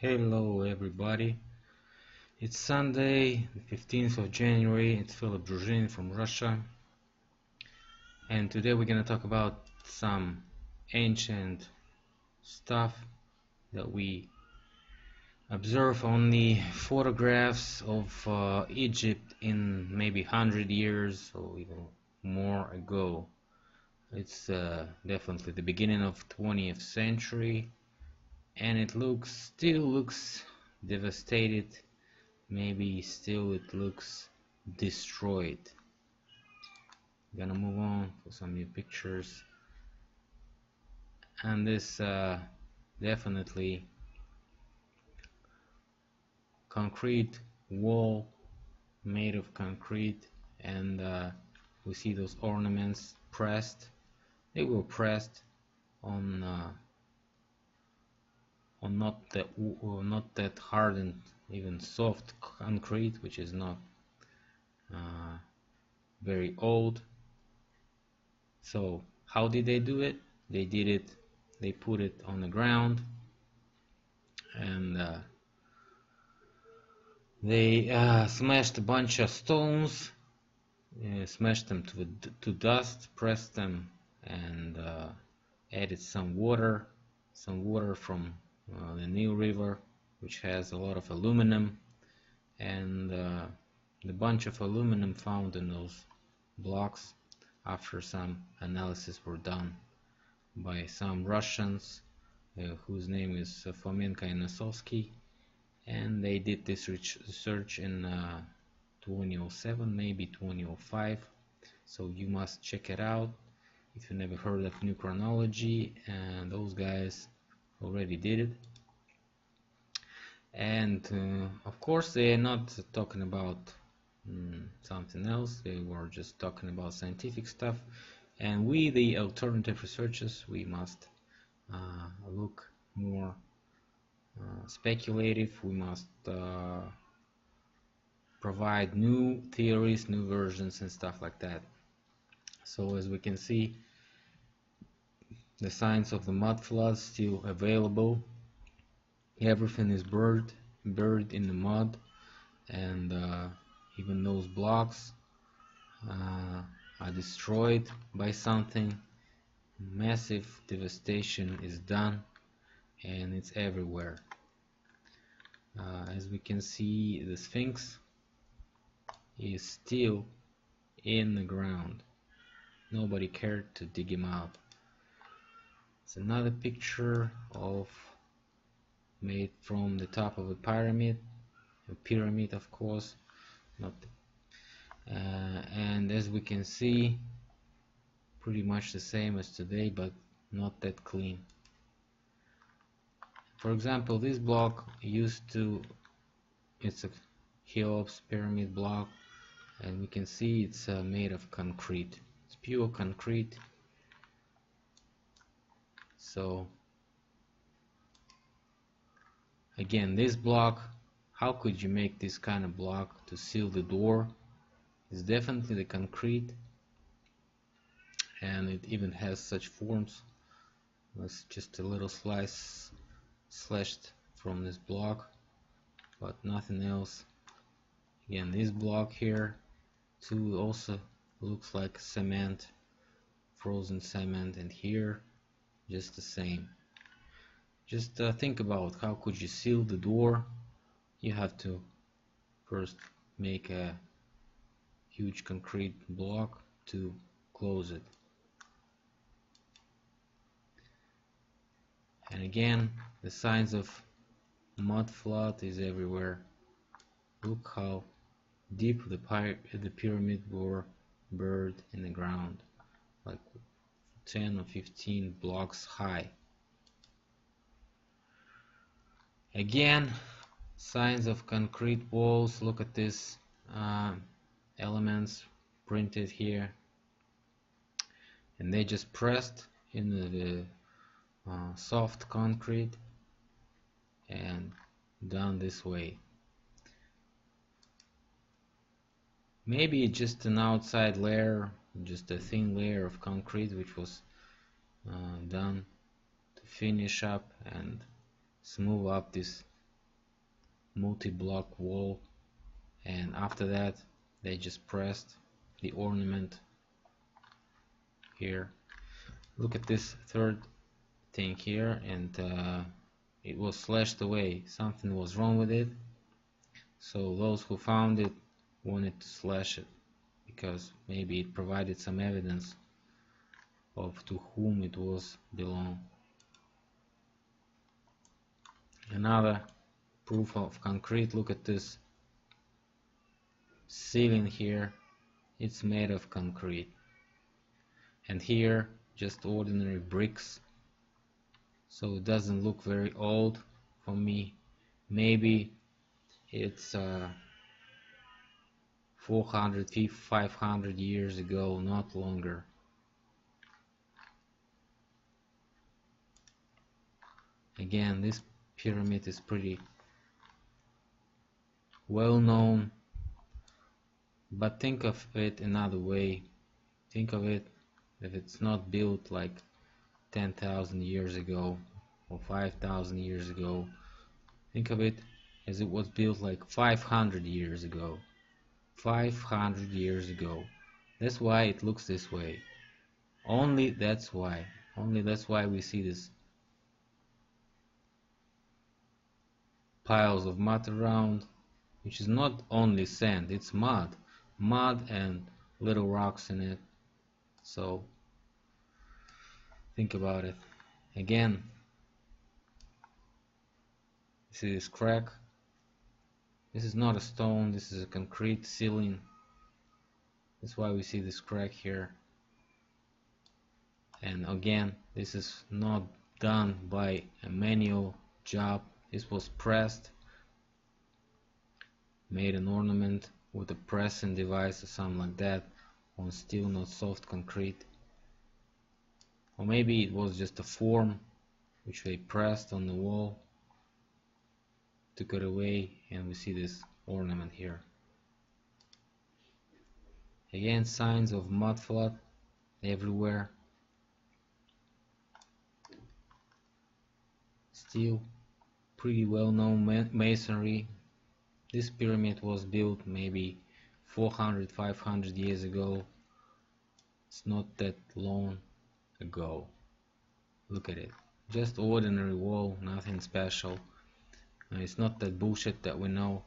Hello everybody, it's Sunday, the 15th of January. It's Philipp Druzhinin from Russia, and today we're gonna talk about some ancient stuff that we observe on the photographs of Egypt in maybe 100 years or even more ago. It's definitely the beginning of 20th century, and it still looks devastated. Maybe still it looks destroyed. Gonna move on for some new pictures, and this definitely concrete wall made of concrete, and we see those ornaments pressed. They were pressed on not that hardened, even soft concrete, which is not very old. So how did they do it? They put it on the ground, and they smashed a bunch of stones, smashed them to dust, pressed them, and added some water from the Nile River, which has a lot of aluminum, and the bunch of aluminum found in those blocks, after some analysis were done by some Russians whose name is Fomenko and Nosovsky, and they did this research in 2007, maybe 2005, so you must check it out if you never heard of New Chronology, and those guys already did it. And of course they are not talking about something else, they were just talking about scientific stuff, and we, the alternative researchers, we must look more speculative. We must provide new theories, new versions and stuff like that. So as we can see, the signs of the mud floods still available. Everything is buried in the mud, and even those blocks are destroyed by something. Massive devastation is done, and it's everywhere. As we can see, the Sphinx is still in the ground. Nobody cared to dig him out. It's another picture made from the top of a pyramid of course, not and as we can see, pretty much the same as today, but not that clean. For example, this block it's a Cheops pyramid block, and we can see it's made of concrete. It's pure concrete. So again, this block, how could you make this kind of block to seal the door? It's definitely the concrete, and it even has such forms. That's just a little slashed from this block, but nothing else. Again, this block here too also looks like cement, frozen cement, and here just the same. Just think about how could you seal the door. You have to first make a huge concrete block to close it. And again, the signs of mud flood is everywhere. Look how deep the pyramid were buried in the ground, like 10 or 15 blocks high. Again, signs of concrete walls. Look at these elements printed here, and they just pressed in the soft concrete and done this way. Maybe just an outside layer, just a thin layer of concrete, which was done to finish up and smooth up this multi-block wall, and after that they just pressed the ornament here. Look at this third thing here, and it was slashed away. Something was wrong with it, so those who found it wanted to slash it because maybe it provided some evidence of to whom it was belong. Another proof of concrete. Look at this ceiling here, it's made of concrete, and here just ordinary bricks, so it doesn't look very old for me. Maybe it's 400, 500 years ago, not longer. Again, this pyramid is pretty well known, but think of it another way. Think of it if it's not built like 10,000 years ago or 5,000 years ago. Think of it as it was built like 500 years ago. 500 years ago. That's why it looks this way. Only that's why. Only that's why we see this piles of mud around, which is not only sand, it's mud. Mud and little rocks in it. So think about it. Again, see this crack? This is not a stone, this is a concrete ceiling. That's why we see this crack here. And again, this is not done by a manual job. This was pressed, made an ornament with a pressing device or something like that on steel, not soft concrete. Or maybe it was just a form which they pressed on the wall, took it away, and we see this ornament here. Again, signs of mud flood everywhere. Still pretty well known masonry. This pyramid was built maybe 400, 500 years ago. It's not that long ago. Look at it. Just ordinary wall, nothing special. It's not that bullshit that we know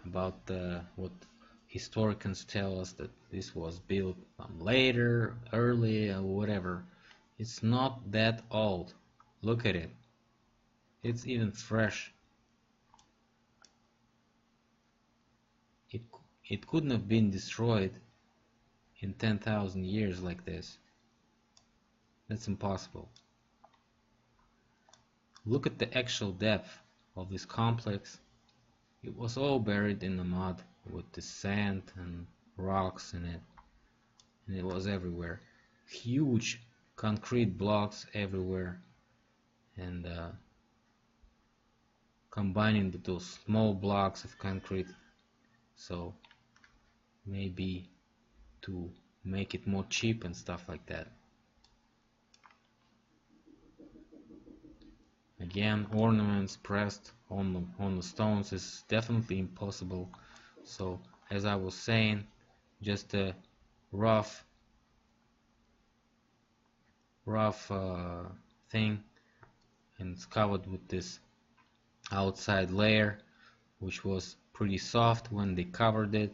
about what historians tell us that this was built later, early, or whatever. It's not that old. Look at it. It's even fresh. It couldn't have been destroyed in 10,000 years like this. That's impossible. Look at the actual depth of this complex. It was all buried in the mud with the sand and rocks in it, and it was everywhere. Huge concrete blocks everywhere, and combining with those small blocks of concrete, so maybe to make it more cheap and stuff like that. Again, ornaments pressed on the stones is definitely impossible. So as I was saying, just a rough thing, and it's covered with this outside layer, which was pretty soft when they covered it,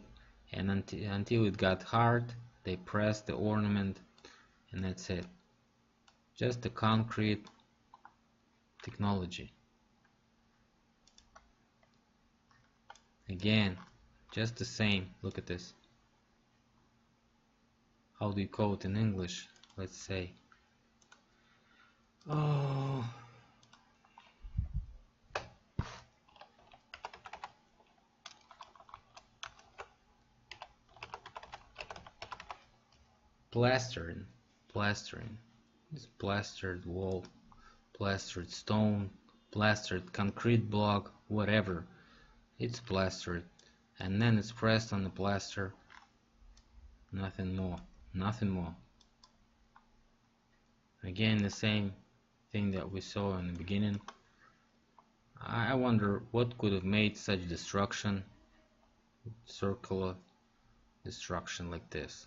and until it got hard they pressed the ornament, and that's it. Just the concrete technology. Again, just the same. Look at this. How do you call it in English? Let's say, oh, plastering. It's plastered wall, plastered stone, plastered concrete block, whatever. It's plastered, and then it's pressed on the plaster. Nothing more. Nothing more. Again, the same thing that we saw in the beginning. I wonder what could have made such destruction, circular destruction like this.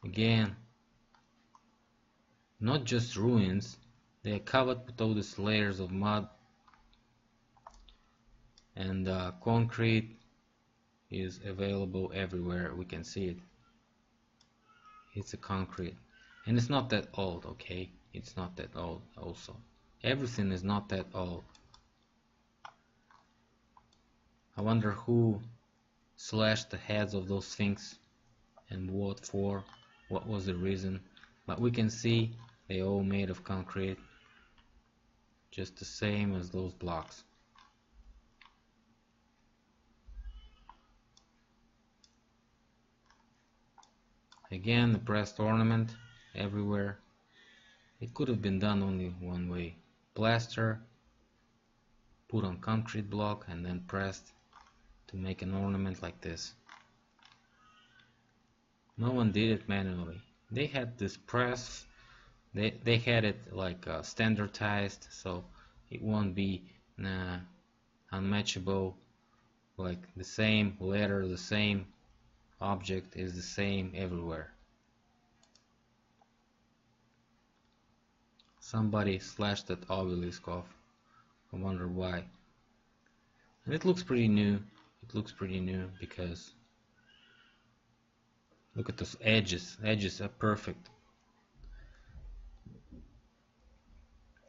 Again, not just ruins, they are covered with all these layers of mud, and concrete is available everywhere. We can see it. It's a concrete, and it's not that old, okay? It's not that old also. Everything is not that old. I wonder who slashed the heads of those things and what for, what was the reason. But we can see they all made of concrete, just the same as those blocks. Again, the pressed ornament everywhere. It could have been done only one way. Plaster, put on concrete block, and then pressed to make an ornament like this. No one did it manually. They had this press, they had it like standardized, so it won't be unmatchable. Like the same letter, the same object is the same everywhere. Somebody slashed that obelisk off. I wonder why. And it looks pretty new. It looks pretty new because look at those edges. Edges are perfect.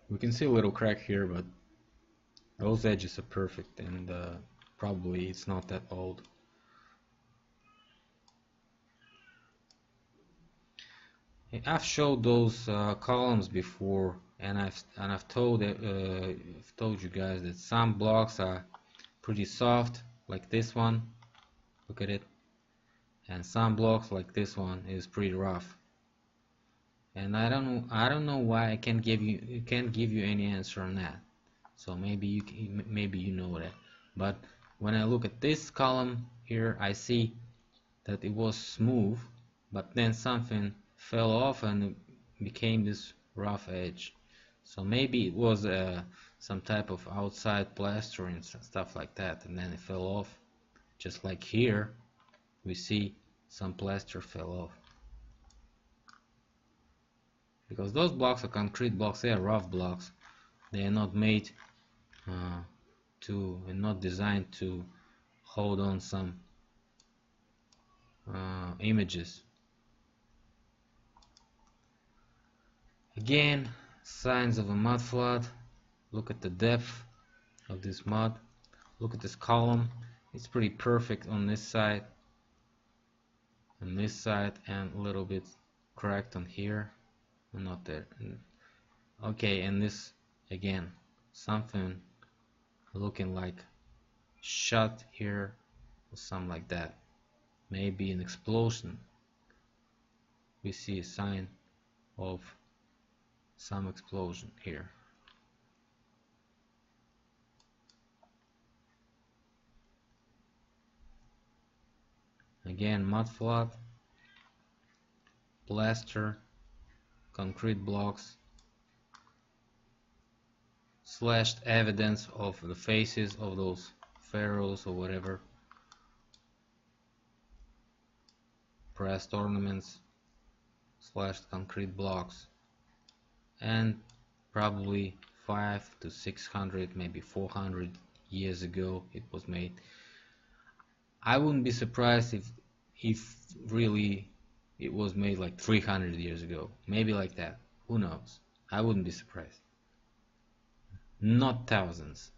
We can see a little crack here, but those edges are perfect, and probably it's not that old. I've showed those columns before, and I've told you guys that some blocks are pretty soft, like this one. Look at it. And some blocks like this one is pretty rough. And I don't know why I can't give you any answer on that. So maybe you know that. But when I look at this column here, I see that it was smooth, but then something fell off and it became this rough edge. So maybe it was some type of outside plastering, stuff like that, and then it fell off. Just like here, we see some plaster fell off. Because those blocks are concrete blocks, they are rough blocks. They are not made and not designed to hold on some images. Again, signs of a mud flood. Look at the depth of this mud. Look at this column. It's pretty perfect on this side, and a little bit cracked on here, and not there. Okay, and this again, something looking like shut here or something like that. Maybe an explosion. We see a sign of some explosion here. Again, mud flood, plaster, concrete blocks, slashed evidence of the faces of those pharaohs or whatever, pressed ornaments, slashed concrete blocks, and probably 500 to 600, maybe 400 years ago it was made. I wouldn't be surprised if really it was made like 300 years ago, maybe like that. Who knows? I wouldn't be surprised. Not thousands,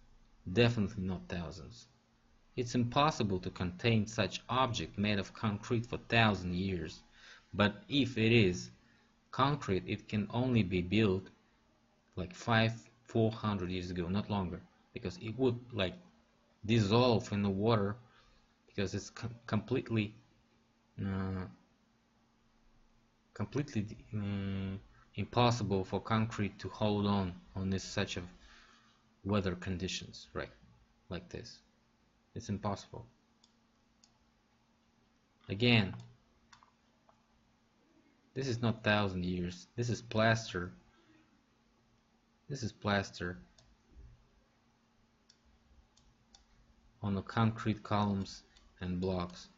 definitely not thousands. It's impossible to contain such object made of concrete for 1,000 years. But if it is concrete, it can only be built like 400 years ago, not longer, because it would like dissolve in the water, because it's completely impossible for concrete to hold on this such of weather conditions, right? Like this, it's impossible. Again, this is not 1,000 years. This is plaster This is plaster on the concrete columns and blocks.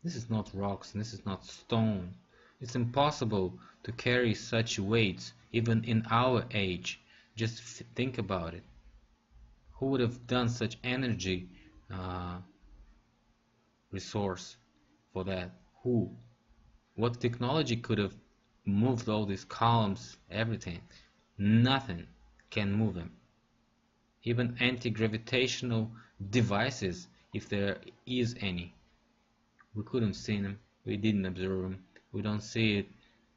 This is not rocks and this is not stone. It's impossible to carry such weights even in our age. Just think about it. Who would have done such energy resource for that? Who? What technology could have moved all these columns, everything? Nothing can move them. Even anti-gravitational devices, if there is any. We couldn't see them, we didn't observe them, we don't see it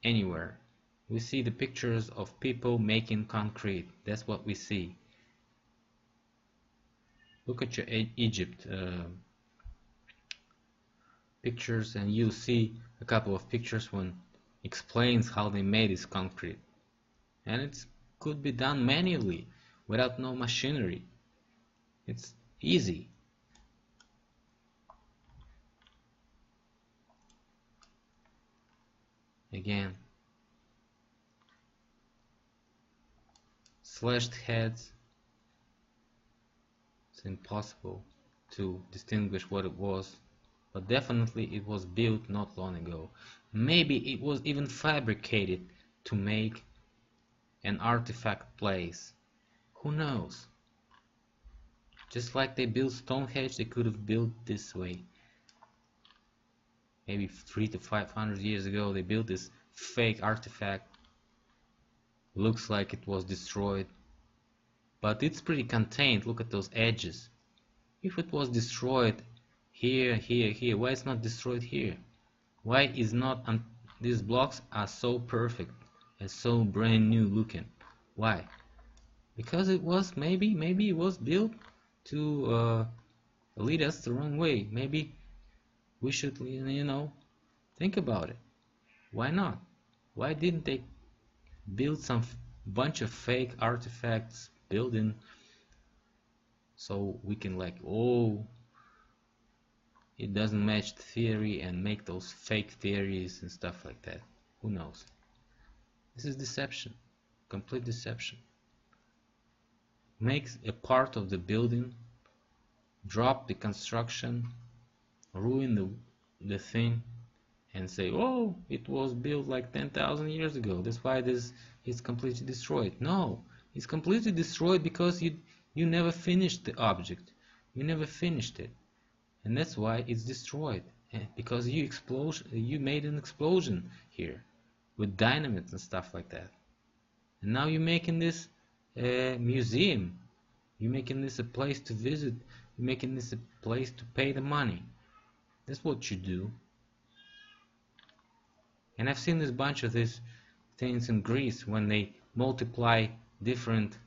anywhere. We see the pictures of people making concrete. That's what we see. Look at your Egypt pictures and you see a couple of pictures when explains how they made this concrete. And it could be done manually without no machinery. It's easy. Again, slashed heads. It's impossible to distinguish what it was, but definitely it was built not long ago. Maybe it was even fabricated to make an artifact place. Who knows? Just like they built Stonehenge, they could have built this way. Maybe 300 to 500 years ago they built this fake artifact. Looks like it was destroyed, but it's pretty contained. Look at those edges. If it was destroyed here, why it's not destroyed here? Why is not these blocks are so perfect and so brand new looking? Why? Because it was maybe it was built to lead us the wrong way. Maybe we should, think about it. Why not? Why didn't they build some bunch of fake artifacts building so we can it doesn't match the theory and make those fake theories and stuff like that? Who knows? This is deception, complete deception. Makes a part of the building, drop the construction, ruin the thing, and say, oh, it was built like 10,000 years ago, that's why this is completely destroyed. No, it's completely destroyed because you never finished the object. You never finished it, and that's why it's destroyed. Because you made an explosion here with dynamite and stuff like that, and now you're making this museum. You're making this a place to visit. You're making this a place to pay the money. That's what you do. And I've seen this bunch of these things in Greece when they multiply different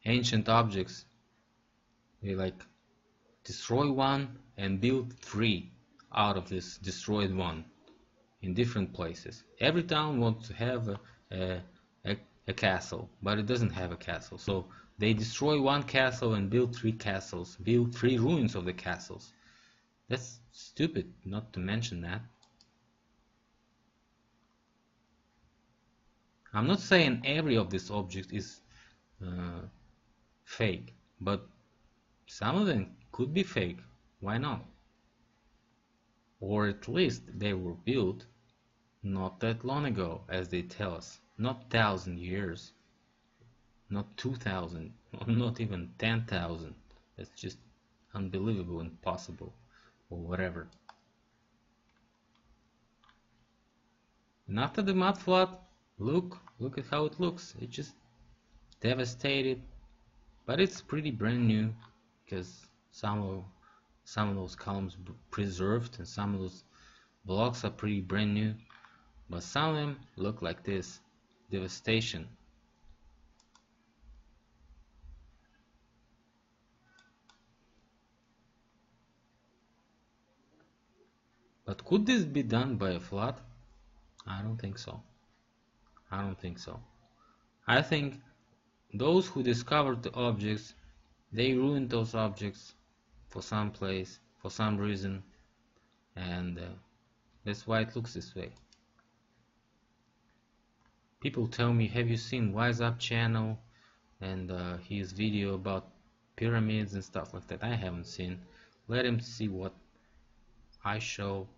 ancient objects. They destroy one and build 3 out of this destroyed one in different places. Every town wants to have a castle, but it doesn't have a castle. So they destroy one castle and build 3 castles, build 3 ruins of the castles. That's stupid not to mention that. I'm not saying every of these objects is fake, but some of them could be fake. Why not? Or at least they were built not that long ago, as they tell us. Not 1,000 years, not 2,000, or not even 10,000. That's just unbelievable, impossible, or whatever. And after the mud flood, look at how it looks. It's just devastated, but it's pretty brand new because some of those columns preserved and some of those blocks are pretty brand new, but some of them look like this. Devastation. But could this be done by a flood? I don't think so. I don't think so. I think those who discovered the objects, they ruined those objects for some place, for some reason, and that's why it looks this way. People tell me, have you seen Wise Up channel and his video about pyramids and stuff like that? I haven't seen. Let him see what I show,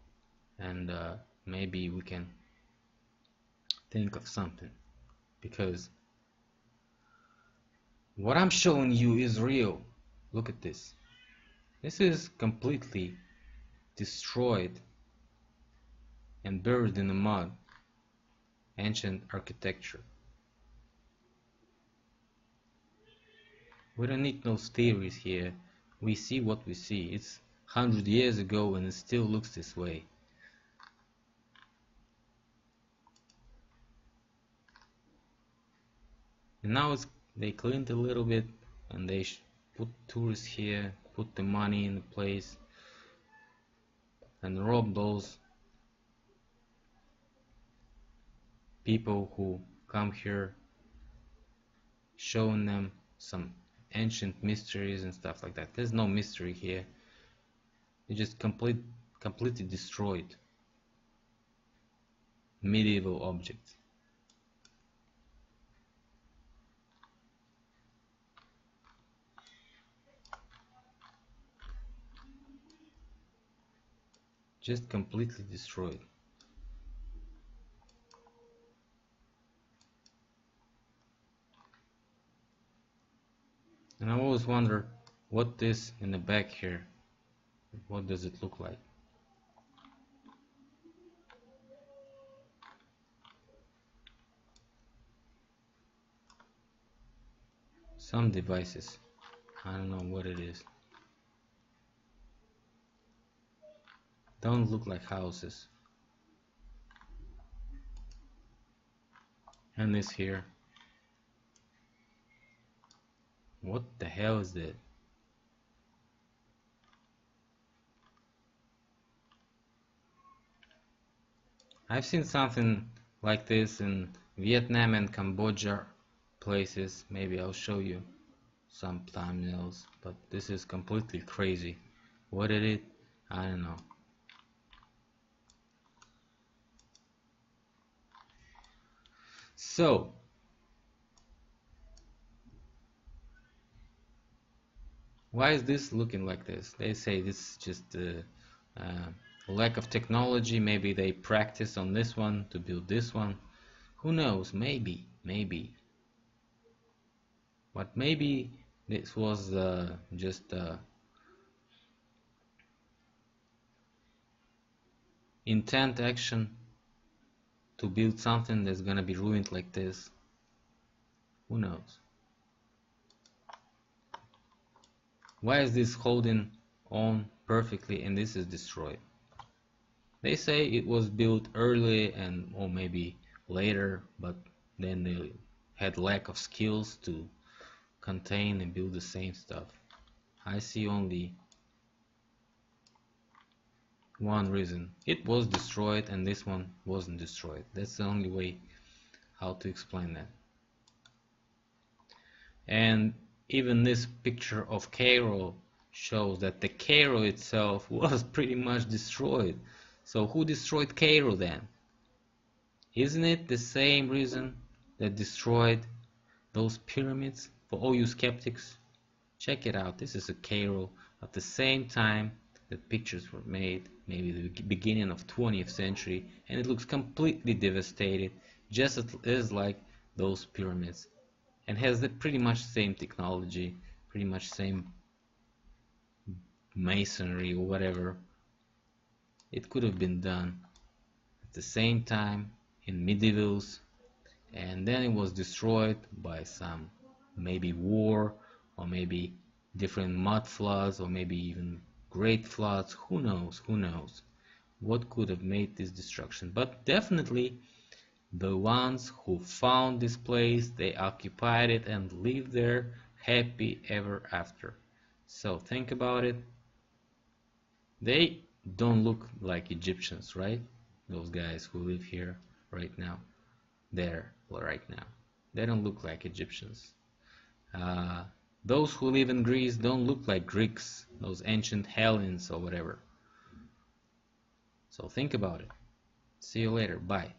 and maybe we can think of something, because what I'm showing you is real. Look at this. This is completely destroyed and buried in the mud ancient architecture. We don't need no theories here. We see what we see. It's 100 years ago and it still looks this way. And now they cleaned a little bit, and they put tourists here, put the money in the place, and rob those people who come here, showing them some ancient mysteries and stuff like that. There's no mystery here. They just completely destroyed medieval objects. Just completely destroyed. And I always wonder what this in the back here, what does it look like? Some devices. I don't know what it is. Don't look like houses. And this here. What the hell is that? I've seen something like this in Vietnam and Cambodia places. Maybe I'll show you some thumbnails, but this is completely crazy. What is it? I don't know. So, why is this looking like this? They say this is just a lack of technology. Maybe they practice on this one to build this one. Who knows? Maybe. But maybe this was just intent action to build something that's gonna be ruined like this. Who knows? Why is this holding on perfectly and this is destroyed? They say it was built early and or maybe later, but then they had lack of skills to contain and build the same stuff. I see only one reason. It was destroyed and this one wasn't destroyed. That's the only way how to explain that. And even this picture of Cairo shows that the Cairo itself was pretty much destroyed. So who destroyed Cairo then? Isn't it the same reason that destroyed those pyramids? For all you skeptics, check it out. This is a Cairo at the same time that pictures were made, maybe the beginning of 20th century, and it looks completely devastated, just as like those pyramids, and has the pretty much same technology, pretty much same masonry or whatever. It could have been done at the same time in medievals, and then it was destroyed by some maybe war, or maybe different mud floods, or maybe even great floods. Who knows what could have made this destruction. But definitely the ones who found this place, they occupied it and lived there happy ever after. So think about it. They don't look like Egyptians, right? Those guys who live here right now, there right now, they don't look like Egyptians. Those who live in Greece don't look like Greeks, those ancient Hellenes or whatever. So think about it. See you later. Bye.